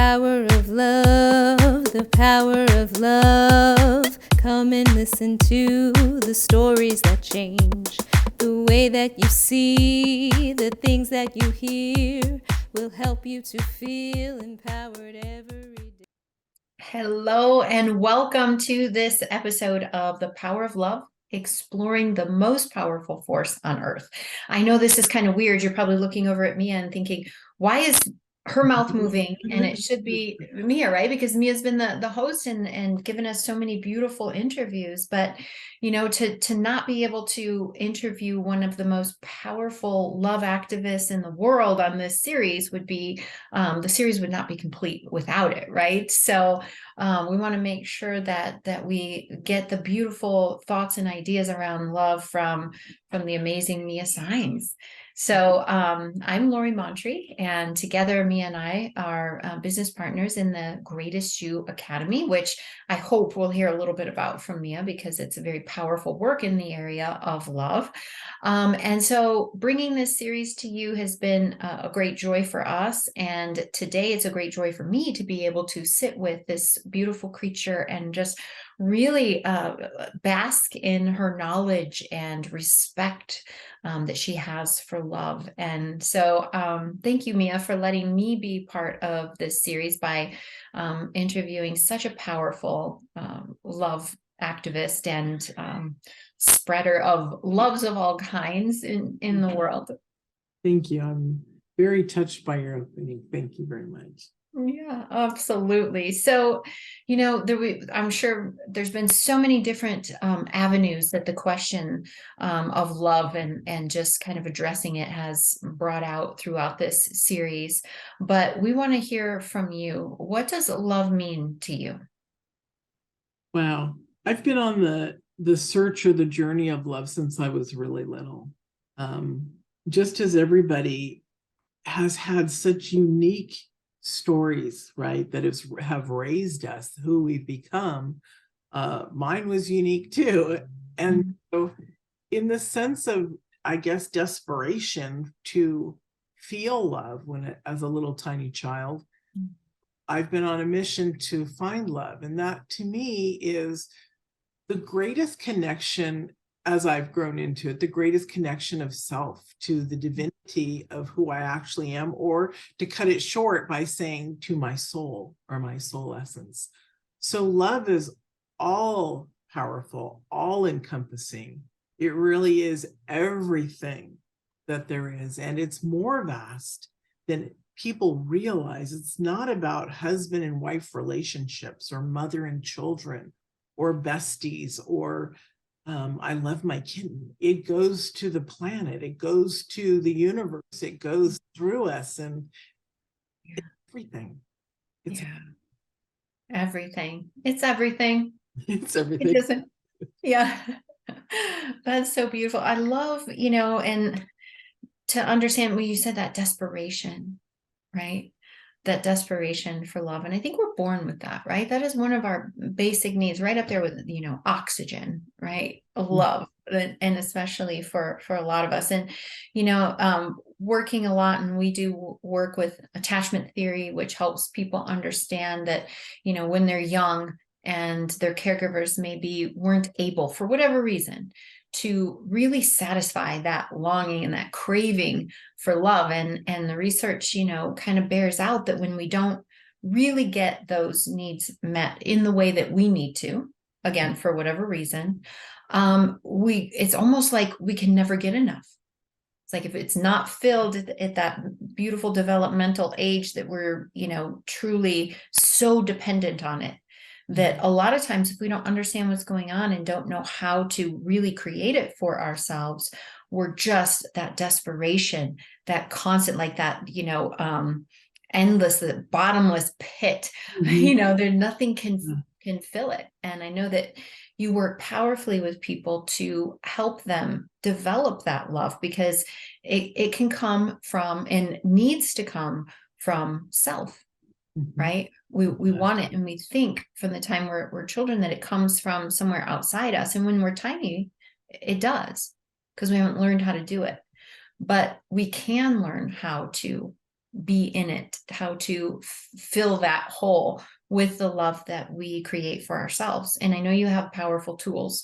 power of love, the power of love. Come and listen to the stories that change the way that you see, the things that you hear will help you to feel empowered every day. Hello and welcome to this episode of The Power of Love, exploring the most powerful force on earth. I know this is kind of weird. You're probably looking over at Mia and thinking, why is her mouth moving? And it should be Mia, right? Because Mia's been the host and given us so many beautiful interviews. But you know, to not be able to interview one of the most powerful love activists in the world on this series would be the series would not be complete without it, right? So we want to make sure that we get the beautiful thoughts and ideas around love from the amazing Mia Saenz. So I'm Lori Montry, and together Mia and I are business partners in the Greatest You Academy, which I hope we'll hear a little bit about from Mia because it's a very powerful work in the area of love. And so bringing this series to you has been a great joy for us. And today it's a great joy for me to be able to sit with this beautiful creature and just really bask in her knowledge and respect that she has for love. And so thank you, Mia, for letting me be part of this series by interviewing such a powerful love activist and spreader of loves of all kinds in the world. Thank you. I'm very touched by your opening. Thank you very much. Yeah, absolutely. So, you know, I'm sure there's been so many different avenues that the question of love and just kind of addressing it has brought out throughout this series. But we want to hear from you. What does love mean to you? Wow. I've been on the search or the journey of love since I was really little. Just as everybody has had such unique stories, right, that have raised us, who we've become. Mine was unique too. And so in the sense of, I guess, desperation to feel love as a little tiny child, I've been on a mission to find love. And that to me is the greatest connection, as I've grown into it, the greatest connection of self to the divinity of who I actually am, or to cut it short by saying to my soul or my soul essence. So love is all powerful, all encompassing. It really is everything that there is. And it's more vast than people realize. It's not about husband and wife relationships or mother and children or besties or I love my kitten. It goes to the planet. It goes to the universe. It goes through us and everything. It's Everything. It's everything. It's everything. It doesn't. Yeah. That's so beautiful. I love, you know, and to understand when you said that desperation, right? That desperation for love. And I think we're born with that, right? That is one of our basic needs, right up there with, you know, oxygen, right? Love. And especially for a lot of us. And, you know, working a lot, and we do work with attachment theory, which helps people understand that, you know, when they're young and their caregivers maybe weren't able, for whatever reason, to really satisfy that longing and that craving for love. And the research, you know, kind of bears out that when we don't really get those needs met in the way that we need to, again, for whatever reason, it's almost like we can never get enough. It's like if it's not filled at that beautiful developmental age that we're, you know, truly so dependent on it, that a lot of times if we don't understand what's going on and don't know how to really create it for ourselves, we're just that desperation, that constant, like that, you know, endless, the bottomless pit, you know, there nothing can fill it. And I know that you work powerfully with people to help them develop that love, because it can come from and needs to come from self. Right? We want it, and we think from the time we're children that it comes from somewhere outside us. And when we're tiny, it does, because we haven't learned how to do it. But we can learn how to be in it, how to fill that hole with the love that we create for ourselves. And I know you have powerful tools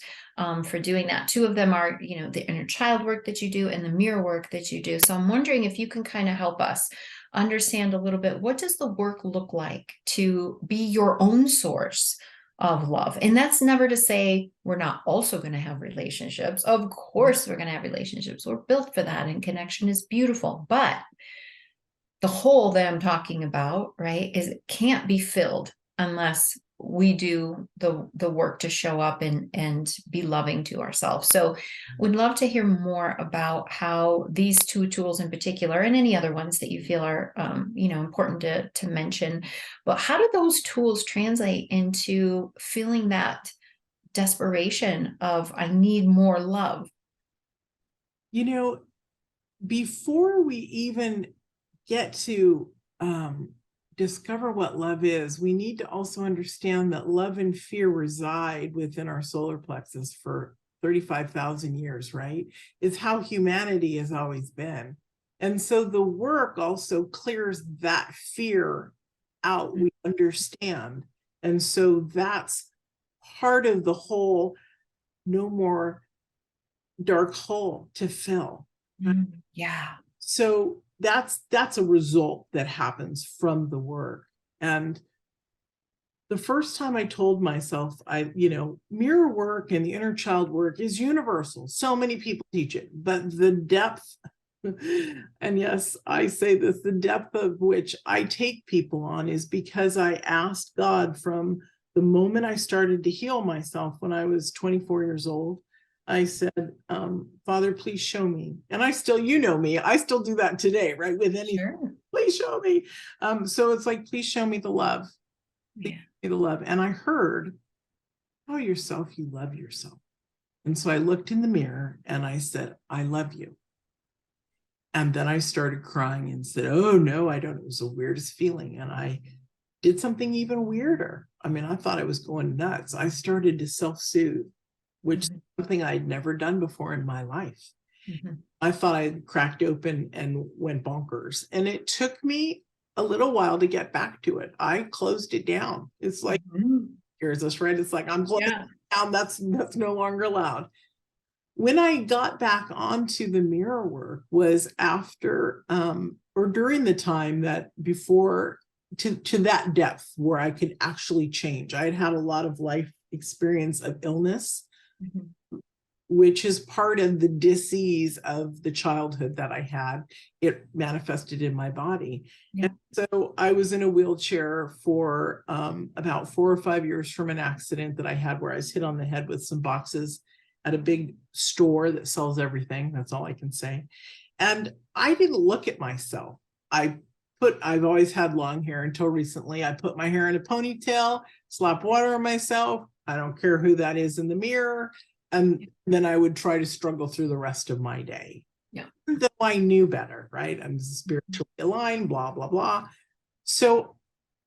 for doing that. Two of them are, the inner child work that you do and the mirror work that you do. So I'm wondering if you can kind of help us understand a little bit, what does the work look like to be your own source of love? And that's never to say we're not also going to have relationships. Of course, we're going to have relationships. We're built for that, and connection is beautiful. But the hole that I'm talking about, right, is it can't be filled unless we do the work to show up and be loving to ourselves. So would love to hear more about how these two tools in particular, and any other ones that you feel are important to mention, but how do those tools translate into feeling that desperation of, I need more love? Before we even get to discover what love is, we need to also understand that love and fear reside within our solar plexus for 35,000 years, right? It's how humanity has always been. And so the work also clears that fear out. We understand. And so that's part of the whole no more dark hole to fill. Yeah. So that's a result that happens from the work. And the first time I told myself, mirror work and the inner child work is universal. So many people teach it, but the depth, and yes, I say this, the depth of which I take people on is because I asked God from the moment I started to heal myself when I was 24 years old. I said, Father, please show me. And I still, me, I still do that today, right? With any, Sure. Please show me. So it's like, please show me the love. Yeah. Show me the love. And I heard, tell yourself you love yourself. And so I looked in the mirror and I said, I love you. And then I started crying and said, oh no, I don't. It was the weirdest feeling. And I did something even weirder. I mean, I thought I was going nuts. I started to self-soothe, which is something I'd never done before in my life. I thought I cracked open and went bonkers. And it took me a little while to get back to it. I closed it down. It's like, here's us, right? It's like, I'm closing it down. That's no longer allowed. When I got back onto the mirror work was after, or during the time that before, to that depth where I could actually change. I had a lot of life experience of illness, which is part of the disease of the childhood that I had. It manifested in my body. And so I was in a wheelchair for about 4 or 5 years from an accident that I had where I was hit on the head with some boxes at a big store that sells everything. That's all I can say. And I didn't look at myself. I've always had long hair until recently. I put my hair in a ponytail, slap water on myself. I don't care who that is in the mirror. And then I would try to struggle through the rest of my day. Though I knew better, right? I'm spiritually aligned, blah, blah, blah. So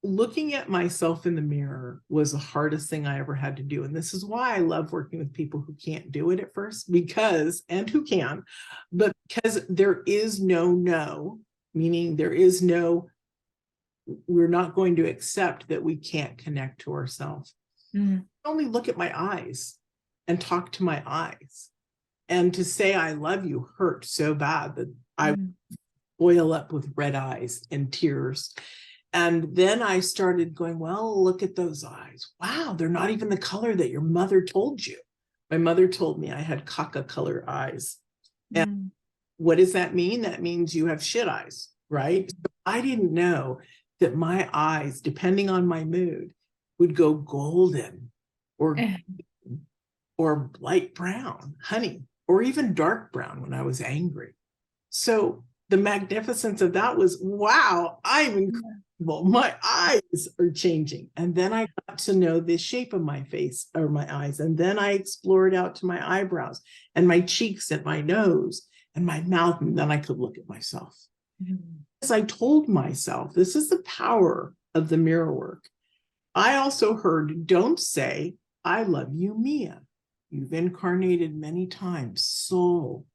looking at myself in the mirror was the hardest thing I ever had to do. And this is why I love working with people who can't do it at first, and who can, but because there is no, meaning there is no, we're not going to accept that we can't connect to ourselves. Only look at my eyes and talk to my eyes. And to say I love you hurt so bad that I boil up with red eyes and tears. And then I started going, well, look at those eyes. Wow, they're not even the color that your mother told you. My mother told me I had caca color eyes. And what does that mean? That means you have shit eyes, right? So I didn't know that my eyes, depending on my mood, would go golden or light brown, honey, or even dark brown when I was angry. So the magnificence of that was, wow, I'm incredible. My eyes are changing. And then I got to know the shape of my face or my eyes. And then I explored out to my eyebrows and my cheeks and my nose and my mouth. And then I could look at myself. As I told myself, this is the power of the mirror work. I also heard, don't say, I love you, Mia. You've incarnated many times, soul.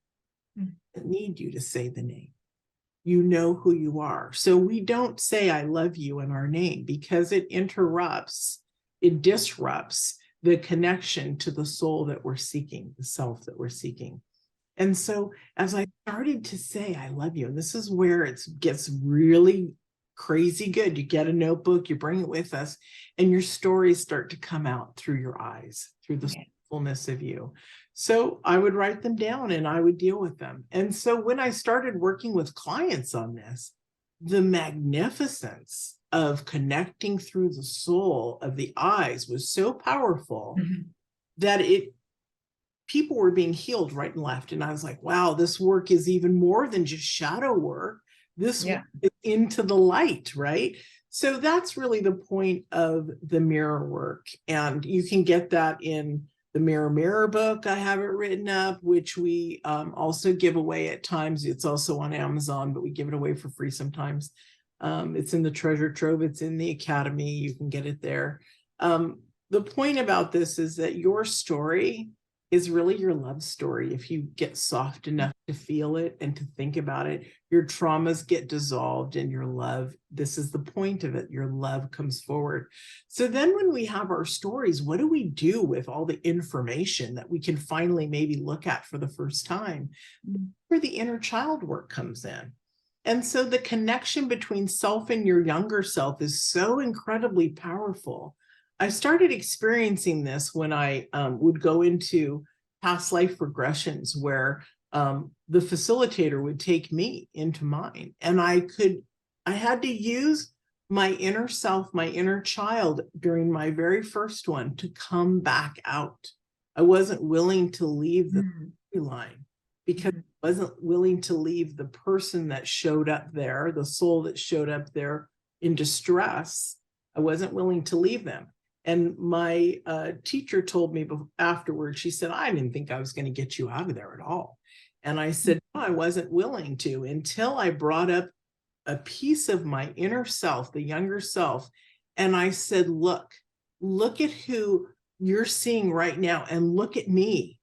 I need you to say the name. you know who you are. So we don't say I love you in our name, because it disrupts the connection to the soul that we're seeking, the self that we're seeking. And so as I started to say I love you, and this is where it gets really crazy good. You get a notebook, you bring it with us, and your stories start to come out through your eyes, through the fullness of you. So I would write them down and I would deal with them. And so when I started working with clients on this, the magnificence of connecting through the soul of the eyes was so powerful that people were being healed right and left. And I was like, wow, this work is even more than just shadow work. This work is into the light, right? So that's really the point of the mirror work. And you can get that in the Mirror book. I have it written up, which we also give away at times. It's also on Amazon, but we give it away for free sometimes. It's in the Treasure Trove. It's in the Academy. You can get it there. The point about this is that your story is really your love story. If you get soft enough to feel it and to think about it, your traumas get dissolved and your love, this is the point of it, your love comes forward. So then when we have our stories, what do we do with all the information that we can finally maybe look at for the first time? Where the inner child work comes in. And so the connection between self and your younger self is so incredibly powerful. I started experiencing this when I would go into past life regressions where the facilitator would take me into mine, and I had to use my inner self, my inner child during my very first one to come back out. I wasn't willing to leave the line because I wasn't willing to leave the person that showed up there, the soul that showed up there in distress. I wasn't willing to leave them. And my teacher told me afterwards, she said, I didn't think I was going to get you out of there at all. And I said, no, I wasn't willing to, until I brought up a piece of my inner self, the younger self. And I said, look at who you're seeing right now, and look at me.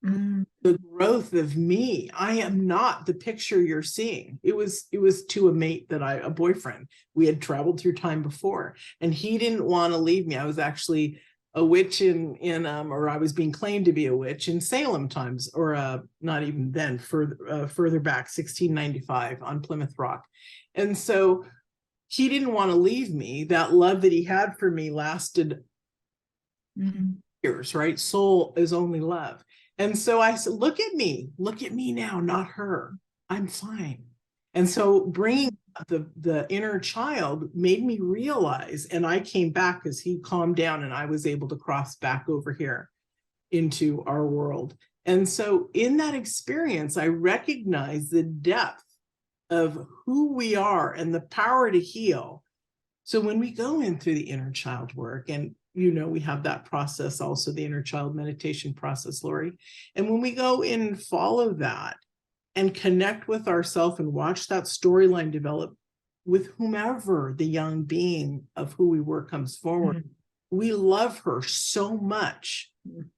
The growth of me. I am not the picture you're seeing. It was to a mate a boyfriend. We had traveled through time before, and he didn't want to leave me. I was actually a witch or I was being claimed to be a witch in Salem times, or not even then, further back, 1695 on Plymouth Rock. And so he didn't want to leave me. That love that he had for me lasted years, right? Soul is only love. And so I said, look at me now, not her. I'm fine. And so bringing the inner child made me realize, and I came back as he calmed down, and I was able to cross back over here into our world. And so in that experience, I recognized the depth of who we are and the power to heal. So when we go in through the inner child work, and we have that process also, the inner child meditation process, Lori. And when we go in and follow that and connect with ourselves and watch that storyline develop with whomever the young being of who we were comes forward, we love her so much,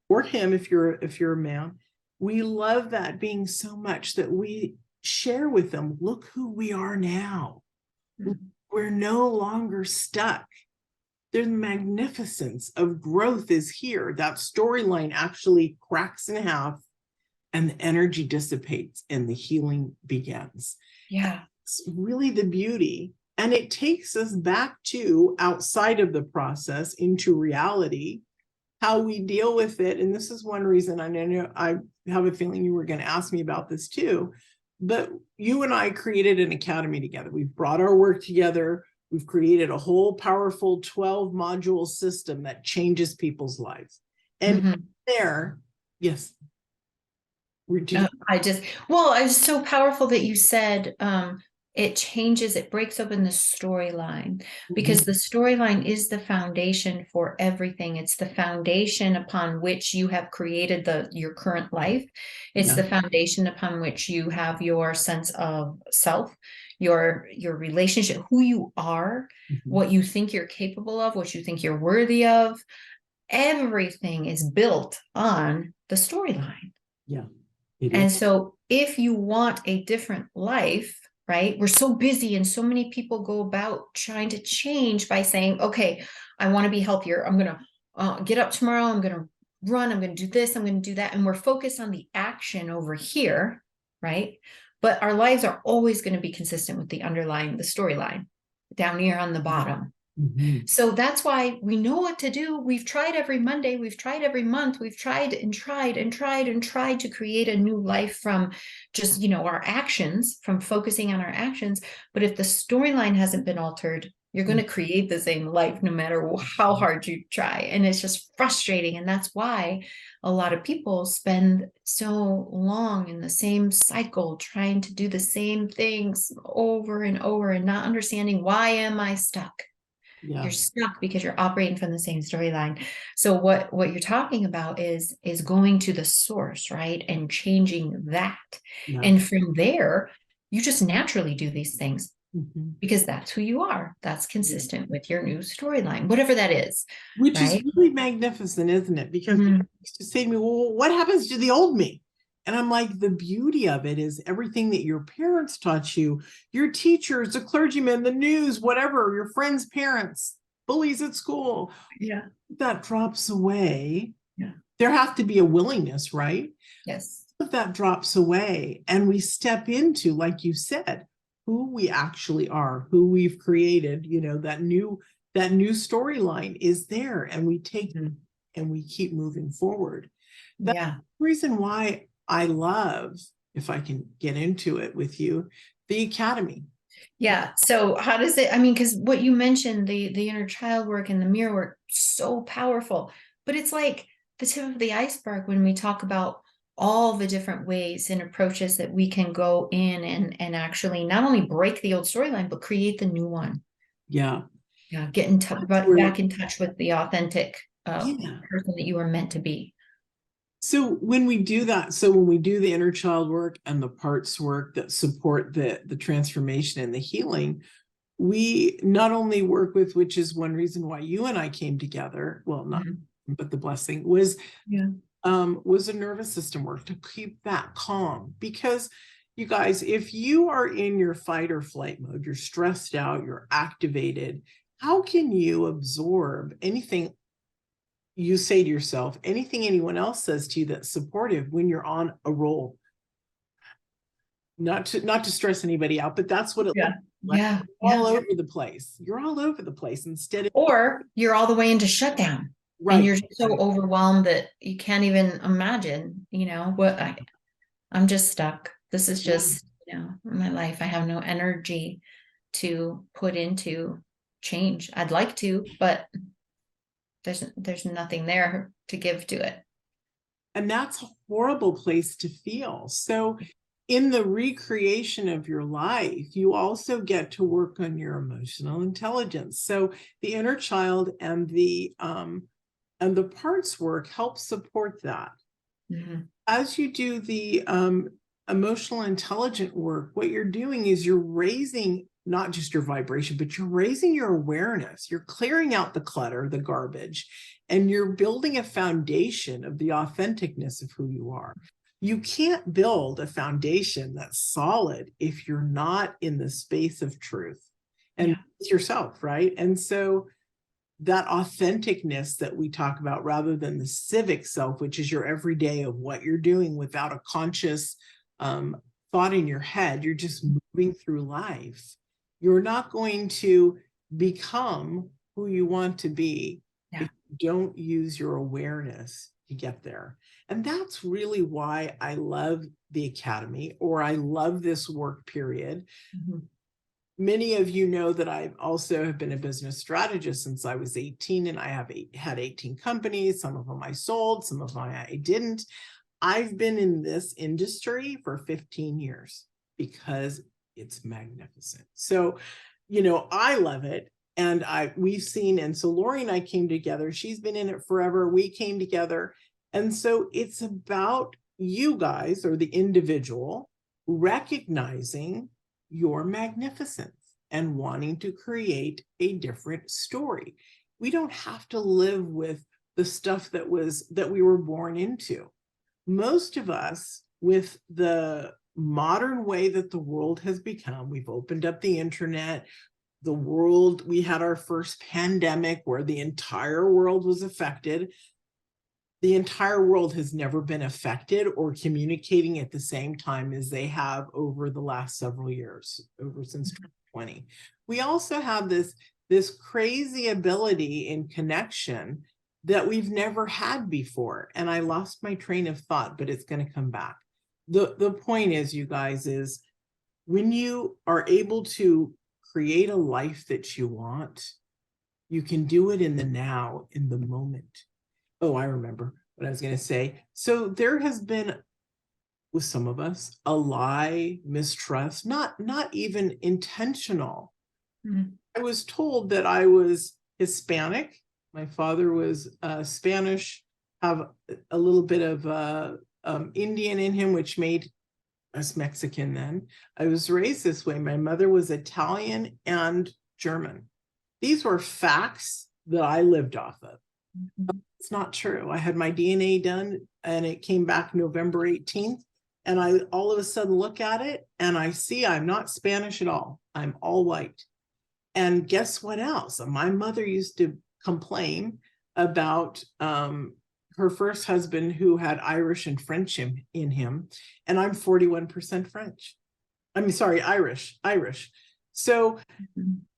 or him if you're a man. We love that being so much that we share with them, look who we are now. We're no longer stuck. The magnificence of growth is here. That storyline actually cracks in half, and the energy dissipates and the healing begins. Yeah. It's really the beauty. And it takes us back to outside of the process into reality, how we deal with it. And this is one reason I know I have a feeling you were going to ask me about this too. But you and I created an academy together. We've brought our work together. We've created a whole powerful 12-module system that changes people's lives. And there, yes. It's so powerful that you said it breaks open the storyline, because the storyline is the foundation for everything. It's the foundation upon which you have created your current life. It's the foundation upon which you have your sense of self, your relationship, who you are, what you think you're capable of, what you think you're worthy of. Everything is built on the storyline. Yeah. And so if you want a different life, right? We're so busy, and so many people go about trying to change by saying, okay, I want to be healthier. I'm going to get up tomorrow. I'm going to run. I'm going to do this. I'm going to do that. And we're focused on the action over here, right? But our lives are always going to be consistent with the storyline down here on the bottom. Mhm. So that's why we know what to do. We've tried every Monday, we've tried every month, we've tried and tried and tried and tried to create a new life from just, our actions, from focusing on our actions. But if the storyline hasn't been altered, you're going to create the same life no matter how hard you try. And it's just frustrating. And that's why a lot of people spend so long in the same cycle, trying to do the same things over and over and not understanding, why am I stuck? Yeah. You're stuck because you're operating from the same storyline. So what you're talking about is going to the source, right? And changing that. Yeah. And from there, you just naturally do these things Mhm. because that's who you are. That's consistent with your new storyline, whatever that is. Which right? is really magnificent, isn't it? Because Mhm. people used to say to me, well, what happens to the old me? And I'm like, the beauty of it is everything that your parents taught you, your teachers, the clergymen, the news, whatever, your friends' parents, bullies at school, Yeah. that drops away. Yeah. There has to be a willingness, right? Yes. If that drops away and we step into, like you said, who we actually are, who we've created, that new storyline is there, and we take Mhm. and we keep moving forward. That's Yeah. the reason why I love, if I can get into it with you, the Academy. Yeah. So how does it, I mean, because what you mentioned, the inner child work and the mirror work, so powerful, but it's like the tip of the iceberg when we talk about all the different ways and approaches that we can go in and actually not only break the old storyline, but create the new one. Yeah. Yeah. Get in touch, but back in touch with the authentic Yeah. person that you were meant to be. So when we do that, so when we do the inner child work and the parts work that support the transformation and the healing, we not only work with, which is one reason why you and I came together, well, not, but the blessing was, was a nervous system work to keep that calm. Because you guys, if you are in your fight or flight mode, you're stressed out, you're activated, how can you absorb anything you say to yourself, anything anyone else says to you that's supportive when you're on a roll? Not to stress anybody out, but that's what it looks like. Yeah. All over the place. You're all over the place instead of, Or you're all the way into shutdown. right. And you're so overwhelmed that you can't even imagine, what I'm just stuck. This is just, my life. I have no energy to put into change. I'd like to, but there's nothing there to give to it. And that's a horrible place to feel. So in the recreation of your life, you also get to work on your emotional intelligence. So the inner child and the parts work help support that. As you do the emotional intelligent work, what you're doing is you're raising not just your vibration, but you're raising your awareness. You're clearing out the clutter, the garbage, and you're building a foundation of the authenticness of who you are. You can't build a foundation that's solid if you're not in the space of truth and it's yourself, right? And so that authenticness that we talk about, rather than the civic self, which is your everyday of what you're doing without a conscious thought in your head, you're just moving through life. You're not going to become who you want to be if you don't use your awareness to get there. And that's really why I love the Academy, or I love this work period. Many of you know that I also have been a business strategist since I was 18, and I have had 18 companies. Some of them I sold, some of them I didn't. I've been in this industry for 15 years because it's magnificent. So, I love it. And we've seen, and so Lori and I came together. She's been in it forever. We came together. And so it's about you guys, or the individual, recognizing your magnificence and wanting to create a different story. We don't have to live with the stuff that we were born into. Most of us, with the modern way that the world has become, we've opened up the internet, the world, we had our first pandemic where the entire world was affected. The entire world has never been affected or communicating at the same time as they have over the last several years, over since 2020. We also have this crazy ability in connection that we've never had before. And I lost my train of thought, but it's going to come back. The point is, you guys, is when you are able to create a life that you want, you can do it in the now, in the moment. Oh, I remember what I was going to say. So there has been, with some of us, a lie, mistrust, not even intentional. Mm-hmm. I was told that I was Hispanic. My father was Spanish, have a little bit of Indian in him, which made us Mexican then. I was raised this way. My mother was Italian and German. These were facts that I lived off of. It's not true. I had my DNA done and it came back November 18th. And I all of a sudden look at it and I see I'm not Spanish at all. I'm all white. And guess what else? My mother used to complain about her first husband who had Irish and French in him. And I'm 41% French. I mean, sorry, Irish. So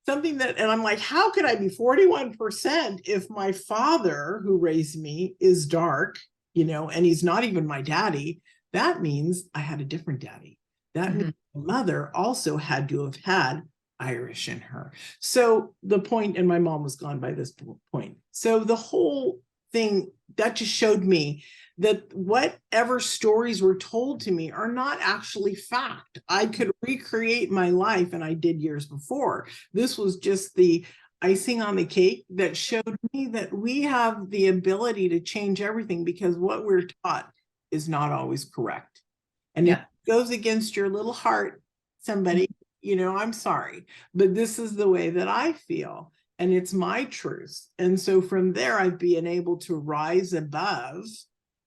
something that, and I'm like, how could I be 41% if my father who raised me is dark, and he's not even my daddy? That means I had a different daddy. That means my mother also had to have had Irish in her. So the point, and my mom was gone by this point. So the whole thing that just showed me that whatever stories were told to me are not actually fact. I could recreate my life, and I did years before. This was just the icing on the cake that showed me that we have the ability to change everything, because what we're taught is not always correct. And if it goes against your little heart, somebody, I'm sorry, but this is the way that I feel. And it's my truth. And so from there, I've been able to rise above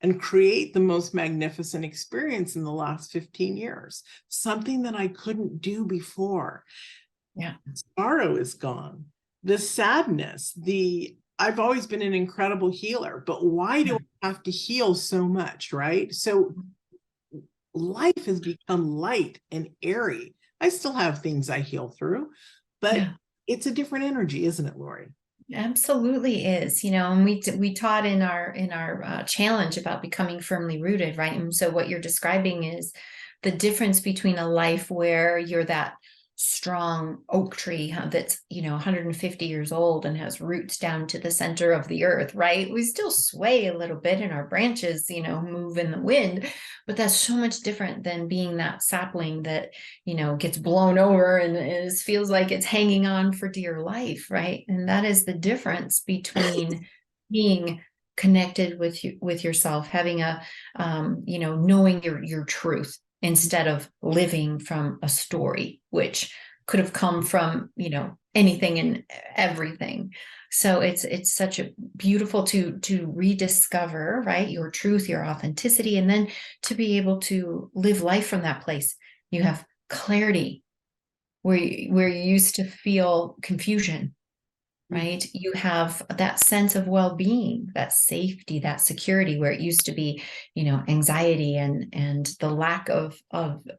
and create the most magnificent experience in the last 15 years, something that I couldn't do before. Yeah. Sorrow is gone. The sadness, I've always been an incredible healer, but why do I have to heal so much, right? So life has become light and airy. I still have things I heal through, but it's a different energy, isn't it, Lori? Absolutely is, and we taught in our challenge about becoming firmly rooted, right? And so what you're describing is the difference between a life where you're that strong oak tree that's 150 years old and has roots down to the center of the earth, right? We still sway a little bit and our branches move in the wind, but that's so much different than being that sapling that gets blown over and feels like it's hanging on for dear life, right? And that is the difference between being connected with yourself, having a knowing your truth, instead of living from a story, which could have come from, anything and everything. So it's such a beautiful to rediscover, right, your truth, your authenticity, and then to be able to live life from that place. You have clarity where you used to feel confusion, right? You have that sense of well-being, that safety, that security, where it used to be, anxiety and the lack of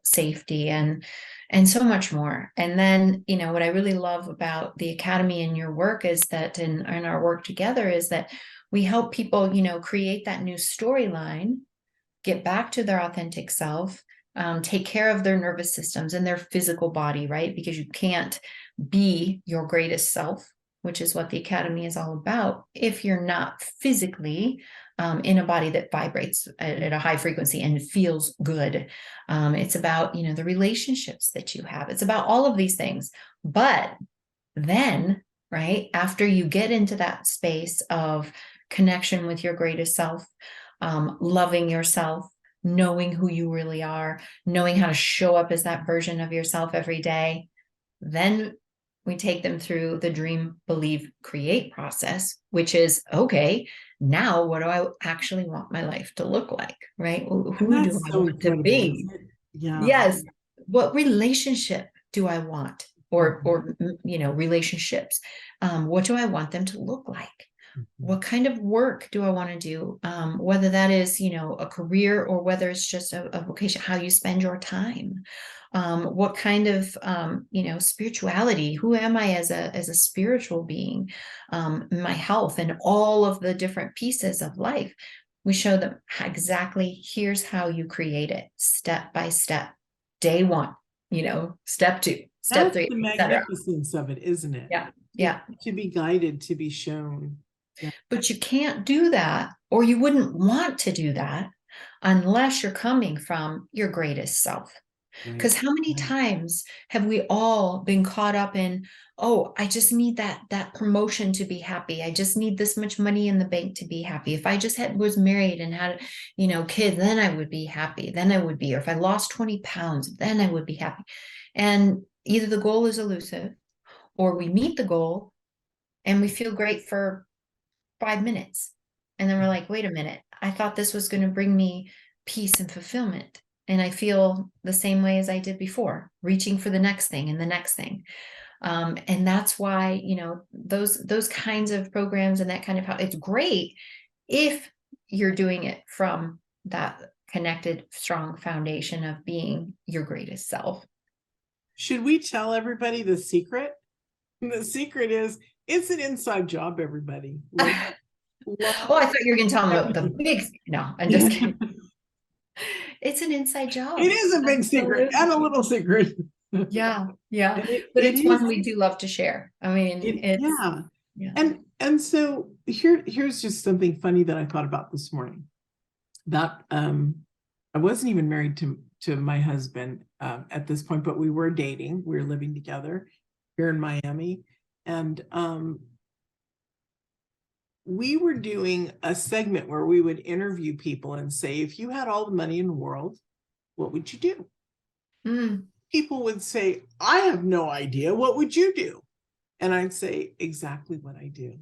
safety and so much more. And then, what I really love about the Academy and your work is that, in our work together, is that we help people, create that new storyline, get back to their authentic self, take care of their nervous systems and their physical body, right? Because you can't be your greatest self, which is what the Academy is all about, if you're not physically in a body that vibrates at a high frequency and feels good. It's about, the relationships that you have. It's about all of these things. But then, right, after you get into that space of connection with your greatest self, loving yourself, knowing who you really are, knowing how to show up as that version of yourself every day, then we take them through the dream, believe, create process, which is, okay, now what do I actually want my life to look like, right? Who do I want to be? Yeah. Yes. What relationship do I want? Or relationships. What do I want them to look like? What kind of work do I want to do? Whether that is, a career, or whether it's just a vocation, how you spend your time. What kind of, spirituality, who am I as a spiritual being? My health and all of the different pieces of life. We show them exactly, here's how you create it, step by step. Day one, step two, step That's three, the etc. magnificence of it, isn't it? Yeah. Yeah. To be guided, to be shown. Yeah. But you can't do that, or you wouldn't want to do that, unless you're coming from your greatest self. Because how many times have we all been caught up in, oh, I just need that promotion to be happy. I just need this much money in the bank to be happy. If I just was married and had, kids, then I would be happy. Then I would be, or if I lost 20 pounds, then I would be happy. And either the goal is elusive, or we meet the goal and we feel great for 5 minutes. And then we're like, wait a minute, I thought this was going to bring me peace and fulfillment. And I feel the same way as I did before, reaching for the next thing and the next thing. And that's why, those kinds of programs and that kind of how it's great if you're doing it from that connected, strong foundation of being your greatest self. Should we tell everybody the secret? The secret is, it's an inside job, everybody. Oh, I thought you were going to tell them the big. No, I'm just kidding. It's an inside job. It is a big secret and a little secret. Yeah. But it's one we do love to share. I mean, yeah. And so here's just something funny that I thought about this morning. That I wasn't even married to my husband at this point, but we were dating. We were living together here in Miami, and we were doing a segment where we would interview people and say, if you had all the money in the world, what would you do? People would say, I have no idea. What would you do? And I'd say, exactly what I do.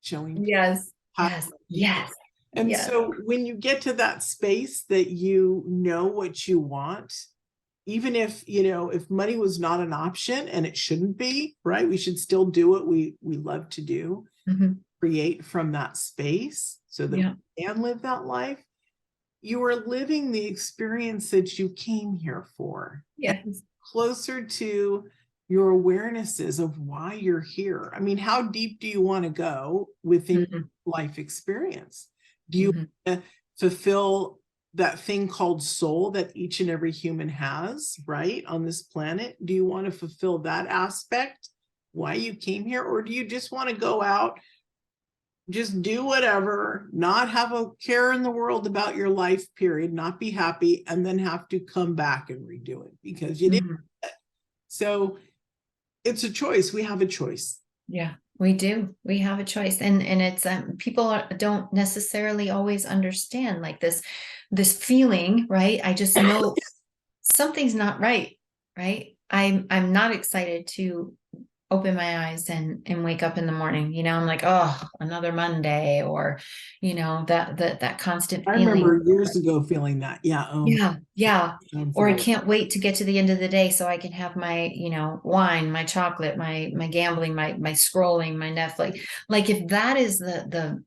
Showing. Yes. And so when you get to that space that you know what you want, even if, if money was not an option, and it shouldn't be, right? We should still do what we love to do. Create from that space so that we can live that life. You are living the experience that you came here for. Yes. Closer to your awarenesses of why you're here. I mean, how deep do you want to go within life experience? Do you want to fulfill that thing called soul that each and every human has, right, on this planet? Do you want to fulfill that aspect, why you came here? Or do you just want to go out, just do whatever, not have a care in the world about your life, period, not be happy, and then have to come back and redo it because you didn't? So it's a choice. We have a choice. Yeah, we do. We have a choice. And it's people don't necessarily always understand like this feeling, right? I just know something's not right, right? I'm not excited to open my eyes and wake up in the morning, I'm like, oh, another Monday, or that constant feeling. I remember years ago feeling that. Or I can't wait to get to the end of the day so I can have my wine, my chocolate, my gambling, my scrolling, my Netflix. Like, if that is the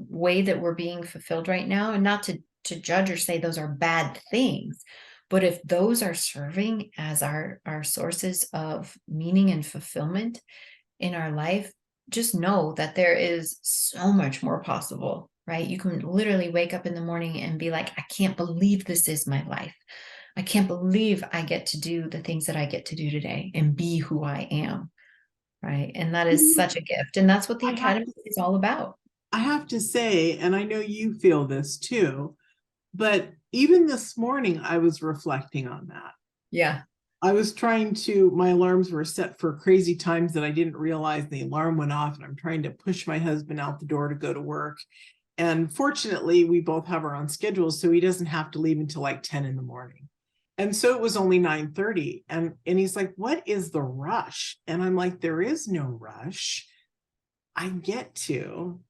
way that we're being fulfilled right now, and not to judge or say those are bad things, but if those are serving as our sources of meaning and fulfillment in our life, just know that there is so much more possible, right? You can literally wake up in the morning and be like, I can't believe this is my life. I can't believe I get to do the things that I get to do today and be who I am, right? And that is such a gift. And that's what the Academy is all about. I have to say, and I know you feel this too, but even this morning, I was reflecting on that. Yeah. I was my alarms were set for crazy times that I didn't realize the alarm went off, and I'm trying to push my husband out the door to go to work. And fortunately, we both have our own schedules, so he doesn't have to leave until like 10 in the morning. And so it was only 9:30. And he's like, what is the rush? And I'm like, there is no rush. I get to.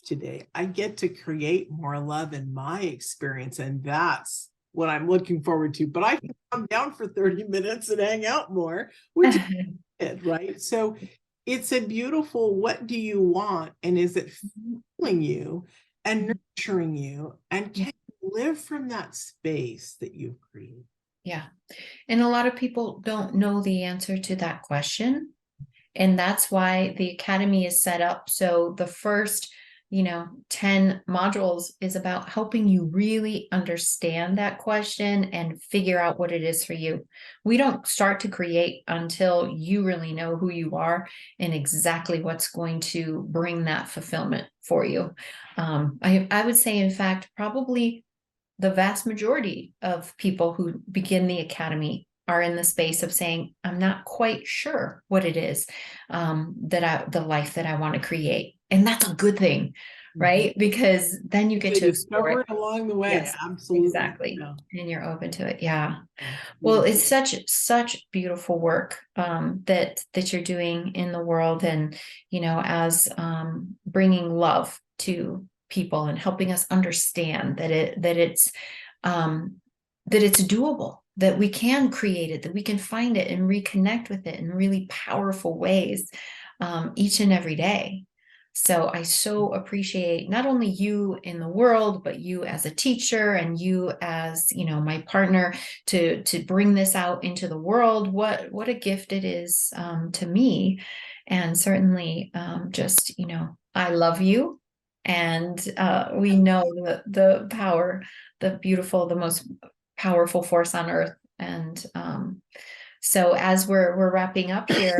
Today I get to create more love in my experience, and that's what I'm looking forward to, but I can come down for 30 minutes and hang out more, which is it, right? So it's a beautiful, what do you want? And is it filling you and nurturing you? And can you live from that space that you've created? Yeah. And a lot of people don't know the answer to that question. And that's why the Academy is set up. So the first, 10 modules is about helping you really understand that question and figure out what it is for you. We don't start to create until you really know who you are and exactly what's going to bring that fulfillment for you. I would say, in fact, probably the vast majority of people who begin the Academy are in the space of saying, I'm not quite sure what it is, the life that I want to create. And that's a good thing, right? Because then you get to discover it along the way. Yes, absolutely. Exactly. Yeah. And you're open to it. Yeah. Yeah. Well, it's such beautiful work that you're doing in the world, and as bringing love to people and helping us understand that it's doable, that we can create it, that we can find it and reconnect with it in really powerful ways each and every day. So I so appreciate not only you in the world, but you as a teacher and you as, my partner to bring this out into the world. What a gift it is to me. And certainly just, I love you. And we know the power, the beautiful, the most powerful force on earth. And so as we're wrapping up here,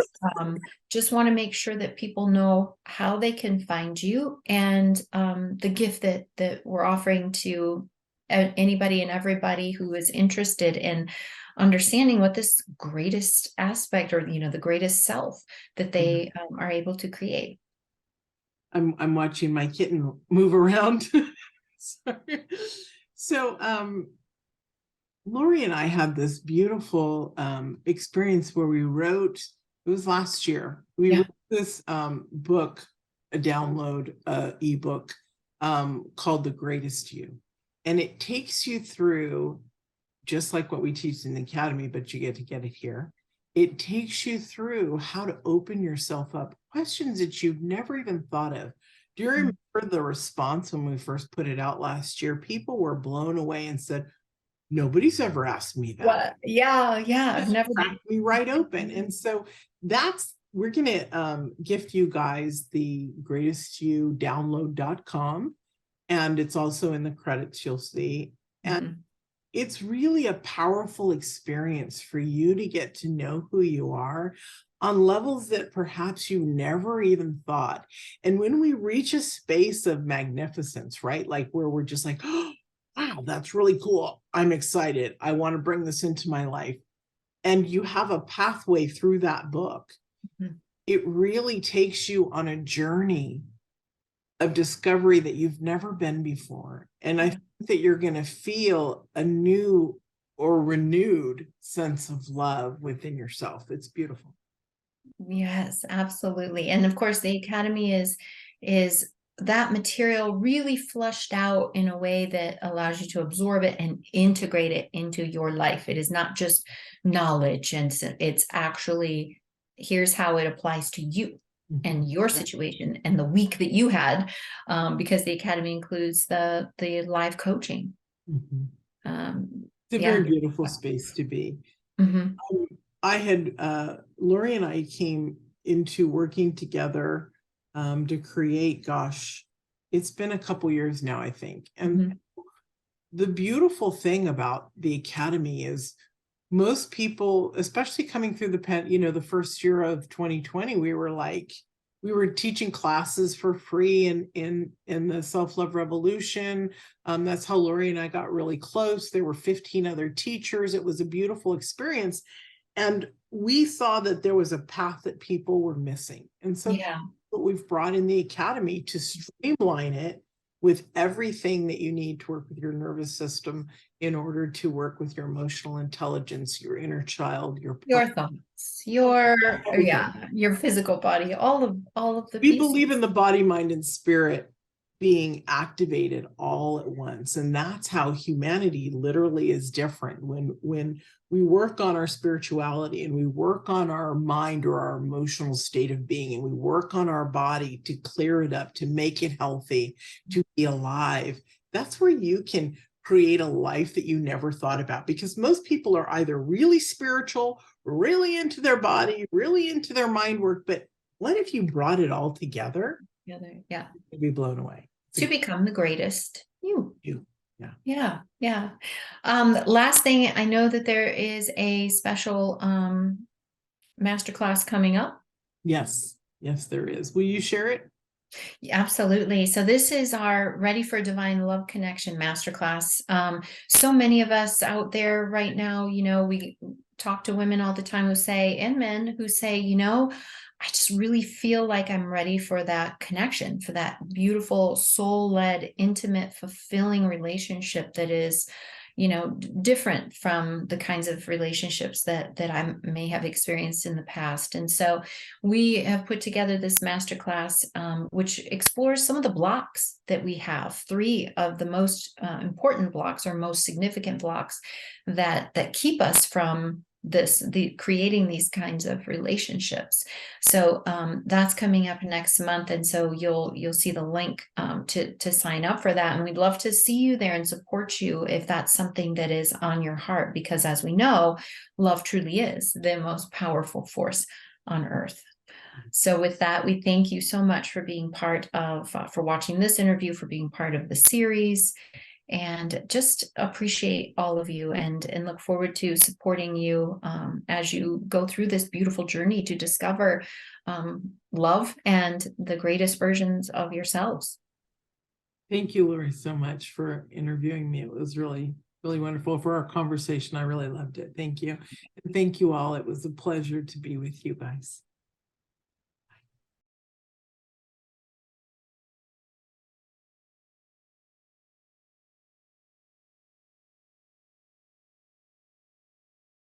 just want to make sure that people know how they can find you and the gift that we're offering to anybody and everybody who is interested in understanding what this greatest aspect, or the greatest self that they are able to create. I'm watching my kitten move around. Sorry. So Lori and I had this beautiful experience where we wrote, it was last year, we wrote this book, a download ebook called The Greatest You. And it takes you through, just like what we teach in the Academy, but you get to get it here. It takes you through how to open yourself up, questions that you've never even thought of. Do you remember the response when we first put it out last year? People were blown away and said, nobody's ever asked me that. What? Yeah. I've never cracked me right open. And so we're going to gift you guys the greatestyoudownload.com. And it's also in the credits you'll see. And it's really a powerful experience for you to get to know who you are on levels that perhaps you never even thought. And when we reach a space of magnificence, right? Like where we're just like, oh, wow, that's really cool. I'm excited. I want to bring this into my life. And you have a pathway through that book. It really takes you on a journey of discovery that you've never been before. And I think that you're going to feel a new or renewed sense of love within yourself. It's beautiful. Yes, absolutely. And of course, the Academy is that material really flushed out in a way that allows you to absorb it and integrate it into your life. It is not just knowledge, and it's actually, here's how it applies to you and your situation and the week that you had, because the Academy includes the live coaching. It's a very beautiful space to be. I had, Lori and I came into working together to create, gosh, it's been a couple years now, I think. And the beautiful thing about the Academy is most people, especially coming through the first year of 2020, we were teaching classes for free in the self-love revolution. That's how Lori and I got really close. There were 15 other teachers. It was a beautiful experience. And we saw that there was a path that people were missing. And so what we've brought in the Academy to streamline it with everything that you need to work with your nervous system in order to work with your emotional intelligence, your inner child, your thoughts, your physical body, all of the we pieces. believe in the body, mind, and spirit being activated all at once. And that's how humanity literally is different. When we work on our spirituality and we work on our mind or our emotional state of being, and we work on our body to clear it up, to make it healthy, to be alive, that's where you can create a life that you never thought about. Because most people are either really spiritual, really into their body, really into their mind work. But what if you brought it all together? Yeah. You'd be blown away. To become the greatest you. Yeah. Yeah. Last thing, I know that there is a special masterclass coming up. Yes, there is. Will you share it? Absolutely. So this is our Ready for Divine Love Connection masterclass. So many of us out there right now, we talk to women all the time who say, and men who say, I just really feel like I'm ready for that connection, for that beautiful, soul-led, intimate, fulfilling relationship that is, different from the kinds of relationships that I may have experienced in the past. And so we have put together this masterclass, which explores some of the blocks that we have. 3 of the most important blocks, or most significant blocks, that keep us from creating these kinds of relationships. So that's coming up next month, and so you'll see the link to sign up for that, and we'd love to see you there and support you if that's something that is on your heart, because as we know, love truly is the most powerful force on earth. So with that, we thank you so much for being part of, for watching this interview, for being part of the series, and just appreciate all of you, and look forward to supporting you as you go through this beautiful journey to discover love and the greatest versions of yourselves. Thank you, Lori, so much for interviewing me. It was really, really wonderful for our conversation. I really loved it. Thank you. And thank you all. It was a pleasure to be with you guys.